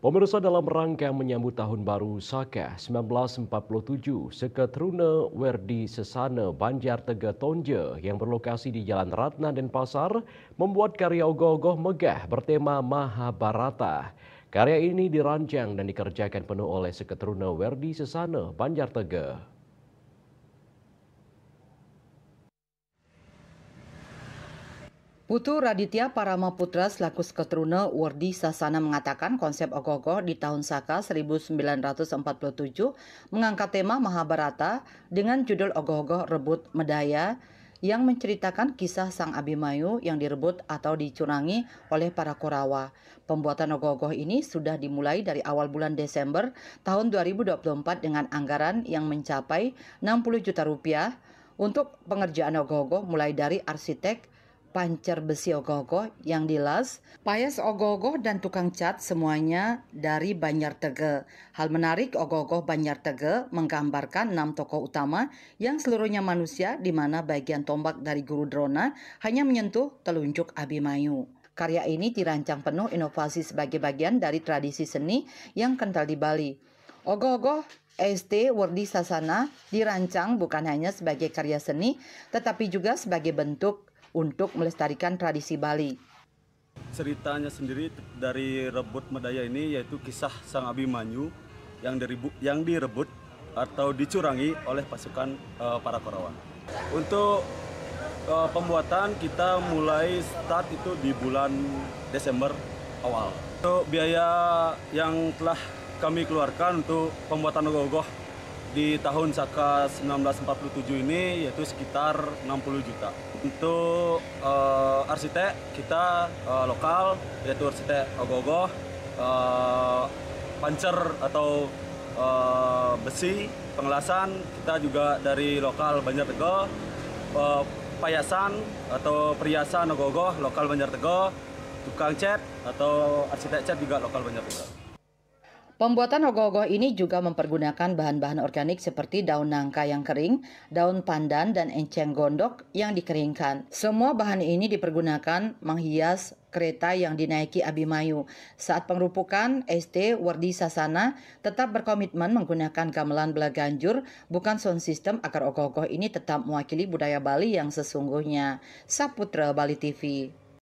Pemirsa, dalam rangka menyambut Tahun Baru Saka 1947, Seketruna Werdi Sesana Banjar Tega Tonje yang berlokasi di Jalan Ratna Denpasar membuat karya ogoh-ogoh megah bertema Mahabharata. Karya ini dirancang dan dikerjakan penuh oleh Seketruna Werdi Sesana Banjar Tega. Putu Raditya Paramaputra selaku Seketruna Werdi Sasana mengatakan konsep ogoh-ogoh di tahun Saka 1947 mengangkat tema Mahabharata dengan judul Ogoh-ogoh Rebut Medaya yang menceritakan kisah Sang Abimanyu yang direbut atau dicurangi oleh para Korawa. Pembuatan ogoh-ogoh ini sudah dimulai dari awal bulan Desember tahun 2024 dengan anggaran yang mencapai 60 juta rupiah untuk pengerjaan ogoh-ogoh mulai dari arsitek, pancer besi ogoh-ogoh yang dilas, payas ogoh-ogoh dan tukang cat semuanya dari Banjar Tege. Hal menarik, ogoh-ogoh Banjar Tege menggambarkan 6 tokoh utama yang seluruhnya manusia di mana bagian tombak dari Guru Drona hanya menyentuh telunjuk Abimanyu. Karya ini dirancang penuh inovasi sebagai bagian dari tradisi seni yang kental di Bali. Ogoh-ogoh ST Werdi Sasana dirancang bukan hanya sebagai karya seni, tetapi juga sebagai bentuk untuk melestarikan tradisi Bali. Ceritanya sendiri dari Rebut Medaya ini yaitu kisah Sang Abimanyu yang direbut atau dicurangi oleh pasukan para Korawa. Untuk pembuatan kita mulai start itu di bulan Desember awal. Untuk biaya yang telah kami keluarkan untuk pembuatan ogoh-ogoh di tahun Saka 1947 ini yaitu sekitar 60 juta. Untuk arsitek kita lokal yaitu arsitek ogoh-ogoh, pancer atau besi, pengelasan kita juga dari lokal Banjar Tege, payasan atau perhiasan ogoh-ogoh lokal Banjar Tege, tukang cat atau arsitek cat juga lokal Banjar Tege. Pembuatan ogoh-ogoh ini juga mempergunakan bahan-bahan organik seperti daun nangka yang kering, daun pandan, dan enceng gondok yang dikeringkan. Semua bahan ini dipergunakan menghias kereta yang dinaiki Abimanyu. Saat pengerupukan, ST Werdi Sasana tetap berkomitmen menggunakan gamelan Belaganjur, bukan sound system, agar ogoh-ogoh ini tetap mewakili budaya Bali yang sesungguhnya. Saputra Bali TV.